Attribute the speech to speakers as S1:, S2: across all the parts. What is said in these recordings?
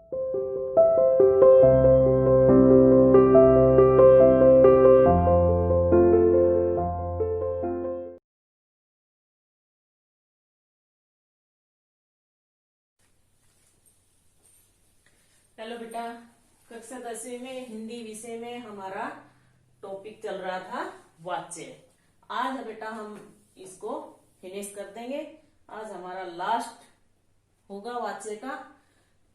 S1: Hello बेटा, कक्षा 10वीं में हिंदी विषय में हमारा टॉपिक चल रहा था वाच्य। आज बेटा हम इसको फिनिश कर देंगे। आज हमारा लास्ट होगा वाच्य का।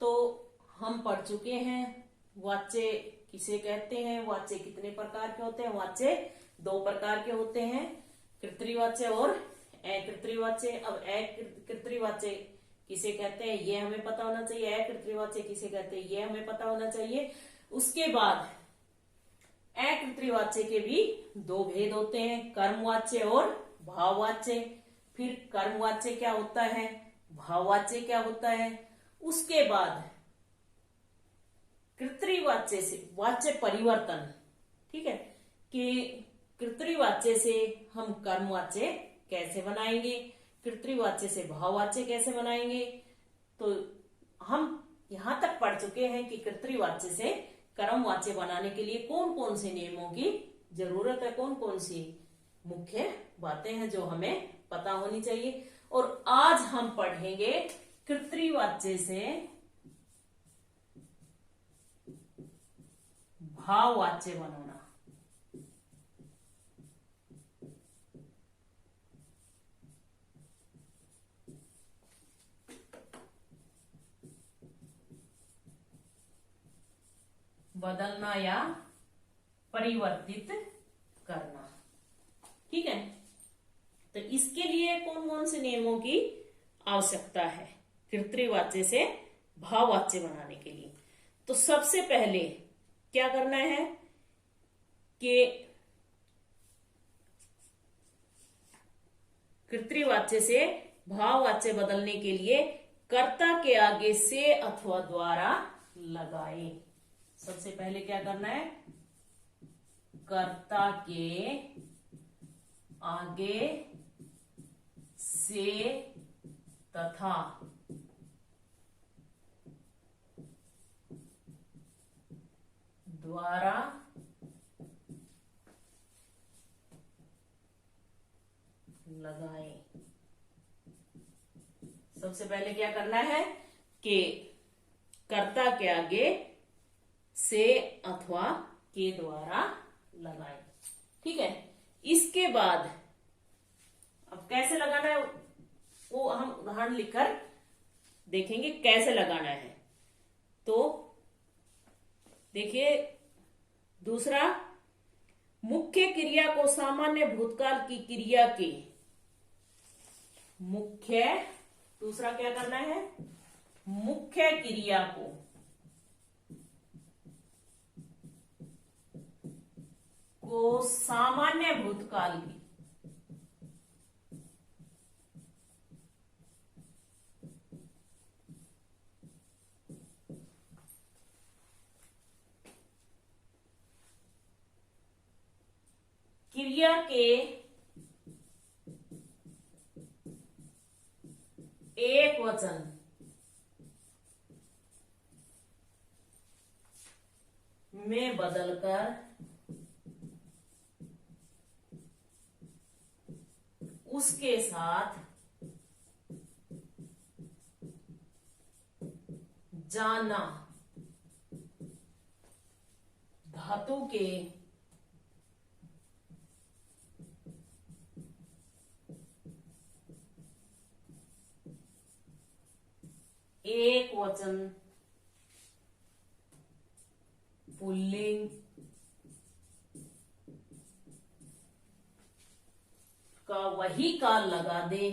S1: तो हम पढ़ चुके हैं वाच्य किसे कहते हैं, वाच्य कितने प्रकार के होते हैं। वाच्य 2 प्रकार के होते हैं, कृत्रिवाच्य और अकृत्रिवाच्य। अब अकृत्रिवाच्य किसे कहते हैं ये हमें पता होना चाहिए, अकृत्रिवाच्य किसे कहते हैं ये हमें पता होना चाहिए। उसके बाद अकृत्रिवाच्य के भी 2 भेद होते हैं, कर्मवाच्य और भाववाच्य। फिर कर्मवाच्य क्या होता है, भाववाच्य क्या होता है। उसके बाद कृत्रिवाच्य से वाच्य परिवर्तन, ठीक है, कि कृत्रिवाच्य से हम कर्मवाच्य कैसे बनाएंगे, कृत्रिवाच्य से भाववाच्य कैसे बनाएंगे। तो हम यहां तक पढ़ चुके हैं कि कृत्रिवाच्य से कर्मवाच्य बनाने के लिए कौन कौन से नियमों की जरूरत है, कौन कौन सी मुख्य बातें हैं जो हमें पता होनी चाहिए। और आज हम पढ़ेंगे कृत्रिवाच्य से भाववाच्य बनाना। बदलना या परिवर्तित करना, ठीक है। तो इसके लिए कौन कौन से नियमों की आवश्यकता है कृत्रिवाच्य से भाववाच्य बनाने के लिए। तो सबसे पहले क्या करना है कि कृत्रिवाच्य से भाववाच्य बदलने के लिए कर्ता के आगे से अथवा द्वारा लगाए। सबसे पहले क्या करना है, कर्ता के आगे से तथा द्वारा लगाए। सबसे पहले क्या करना है कि कर्ता के आगे से अथवा के द्वारा लगाए, ठीक है। इसके बाद अब कैसे लगाना है वो हम उदाहरण लिखकर देखेंगे कैसे लगाना है। तो देखिए, दूसरा, मुख्य क्रिया को सामान्य भूतकाल की क्रिया के मुख्य, दूसरा क्या करना है, मुख्य क्रिया को सामान्य भूतकाल की क्रिया के एक वचन में बदलकर उसके साथ जाना धातु के एक वचन पुल्लिंग का वही काल लगा दे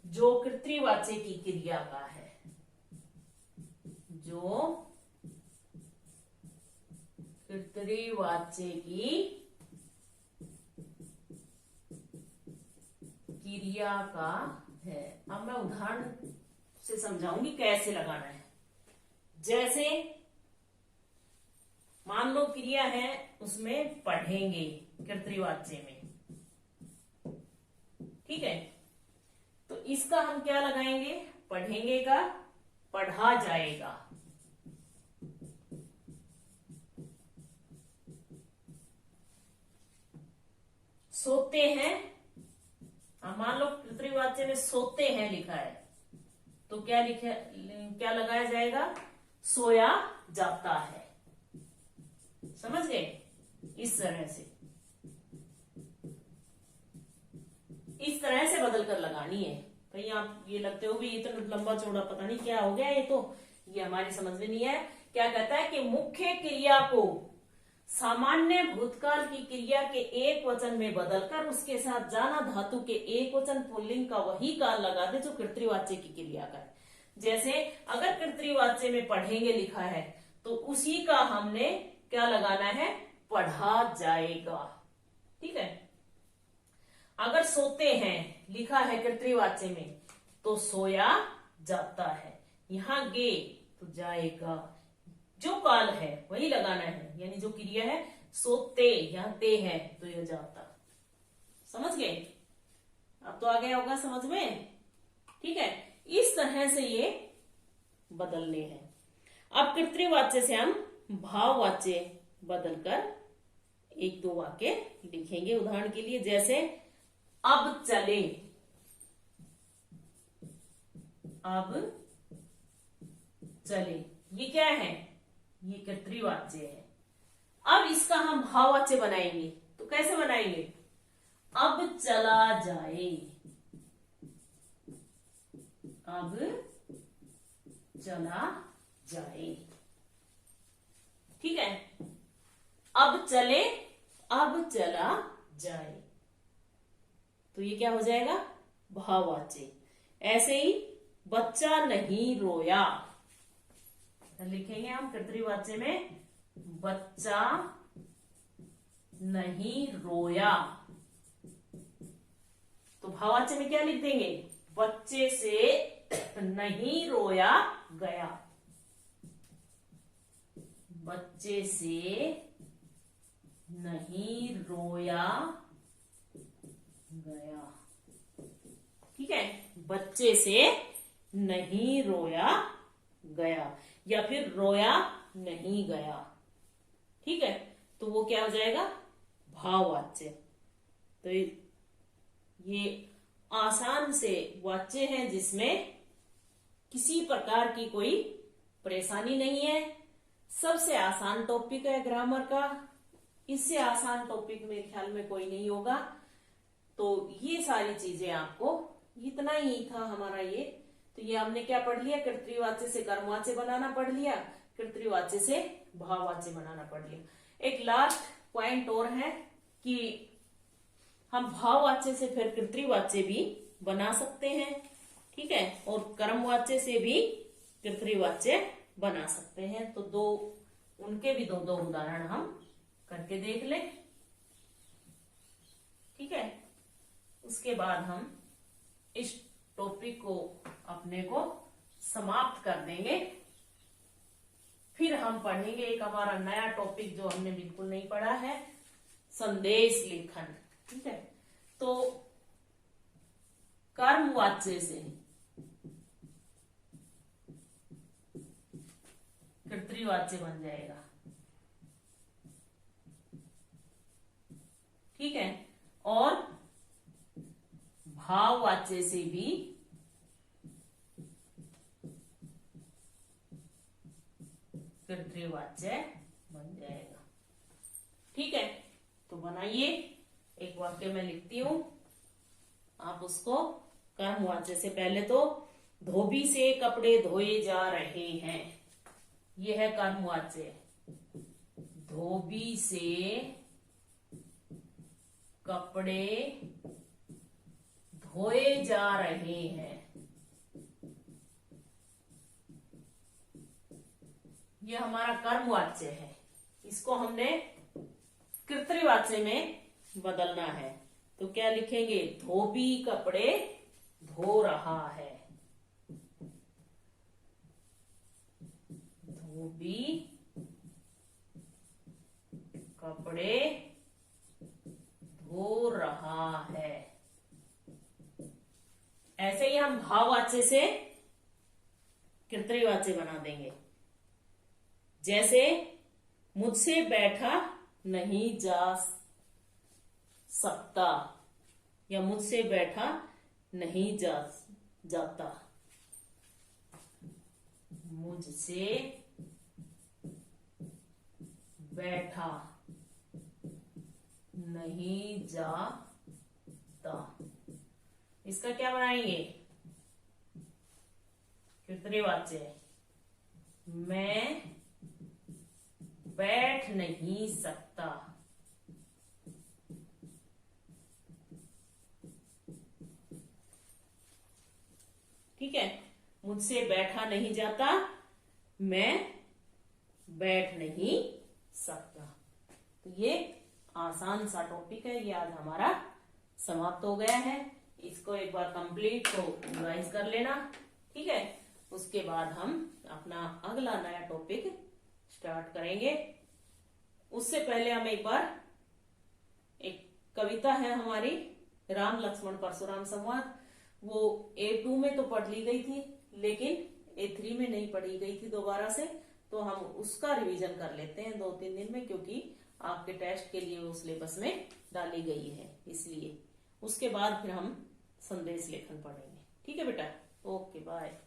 S1: जो कृत्रिवाच्य की क्रिया का है, जो कृत्रिवाच्य की क्रिया का है। अब मैं उदाहरण से समझाऊंगी कैसे लगाना है। जैसे मान लो क्रिया है उसमें पढ़ेंगे कर्तृवाच्य में, ठीक है। तो इसका हम क्या लगाएंगे, पढ़ेंगे का पढ़ा जाएगा। सोते हैं, मान लो कर्तृवाच्य में सोते हैं लिखा है, तो क्या लगाया जाएगा, सोया जाता है। समझ गए, इस तरह से बदल कर लगानी है। कहीं आप ये लगते हो भी इतना लंबा चौड़ा पता नहीं क्या हो गया, ये हमारी समझ में नहीं है। क्या कहता है कि मुख्य क्रिया को सामान्य भूतकाल की क्रिया के एक वचन में बदलकर उसके साथ जाना धातु के एक वचन पुल्लिंग का वही काल लगा दे जो कर्तृवाच्य की क्रिया का है। जैसे अगर कर्तृवाच्य में पढ़ेंगे लिखा है तो उसी का हमने क्या लगाना है, पढ़ा जाएगा, ठीक है। अगर सोते हैं लिखा है कर्तृवाच्य में तो सोया जाता है, यहां गे तो जाएगा, जो काल है वही लगाना है, यानी जो क्रिया है सोते यहां ते है तो यह जाता। समझ गए, अब तो आ गया होगा समझ में, ठीक है। इस तरह से ये बदलने हैं। अब कर्तृवाच्य से हम भाववाच्य बदलकर एक दो वाक्य लिखेंगे। उदाहरण के लिए जैसे अब चले, अब चले, ये क्या है, ये कर्तृवाच्य है। अब इसका हम भाववाच्य बनाएंगे, तो कैसे बनाएंगे, अब चला जाए, अब चला जाए, ठीक है। अब चले, अब चला जाए, तो ये क्या हो जाएगा, भाववाच्य। ऐसे ही बच्चा नहीं रोया, लिखेंगे हम कर्तृवाच्य में बच्चा नहीं रोया, तो भाववाच्य में क्या लिख देंगे, बच्चे से नहीं रोया गया, बच्चे से नहीं रोया गया, ठीक है। बच्चे से नहीं रोया गया या फिर रोया नहीं गया, ठीक है। तो वो क्या हो जाएगा, भाववाच्य। तो ये आसान से वाच्य है जिसमें किसी प्रकार की कोई परेशानी नहीं है। सबसे आसान टॉपिक है ग्रामर का, इससे आसान टॉपिक मेरे ख्याल में कोई नहीं होगा। तो ये सारी चीजें आपको इतना ही था हमारा ये। तो ये हमने क्या पढ़ लिया, कर्तृवाच्य से कर्मवाच्य बनाना पढ़ लिया, कर्तृवाच्य से भाववाच्य बनाना पढ़ लिया। एक लास्ट पॉइंट और है कि हम भाववाच्य से फिर कर्तृवाच्य भी बना सकते हैं, ठीक है, और कर्मवाच्य से भी कर्तृवाच्य बना सकते हैं। तो उनके भी दो उदाहरण हम करके देख लें, ठीक है। उसके बाद हम इस टॉपिक को अपने को समाप्त कर देंगे। फिर हम पढ़ेंगे एक हमारा नया टॉपिक जो हमने बिल्कुल नहीं पढ़ा है, संदेश लेखन, ठीक है। तो कर्मवाच्य से कर्तृवाच्य बन जाएगा, ठीक है, और भाववाच्य से भी कर्तृवाच्य बन जाएगा, ठीक है। तो बनाइए, एक वाक्य मैं लिखती हूं, आप उसको कर्मवाच्य से पहले तो धोबी से कपड़े धोए जा रहे हैं, यह है कर्मवाच्य। धोबी से कपड़े धोए जा रहे हैं, यह हमारा कर्मवाच्य है। इसको हमने कर्तृवाच्य में बदलना है, तो क्या लिखेंगे, धोबी कपड़े धो रहा है, धोबी कपड़े धो रहा है। ऐसे ही हम भाववाच्य से कर्तृवाच्य बना देंगे। जैसे मुझसे बैठा नहीं जा सकता या मुझसे बैठा नहीं जाता। मुझसे बैठा नहीं जाता। इसका क्या बनाएंगे? कर्तृवाच्य। मैं बैठ नहीं सकता। ठीक है, मुझसे बैठा नहीं जाता, मैं बैठ नहीं सकता। तो ये आसान सा टॉपिक है, ये आज हमारा समाप्त हो गया है। इसको एक बार कंप्लीट तो रिवाइज कर लेना। ठीक है, उसके बाद हम अपना अगला नया टॉपिक स्टार्ट करेंगे। उससे पहले हम एक बार, एक कविता है हमारी राम लक्ष्मण परशुराम संवाद, वो A2 में तो पढ़ ली गई थी लेकिन A3 में नहीं पढ़ी गई थी दोबारा से, तो हम उसका रिवीजन कर लेते हैं 2-3 दिन में, क्योंकि आपके टेस्ट के लिए वो सिलेबस में डाली गई है, इसलिए उसके बाद फिर हम संदेश लेखन पढ़ेंगे। ठीक है बेटा, ओके बाय।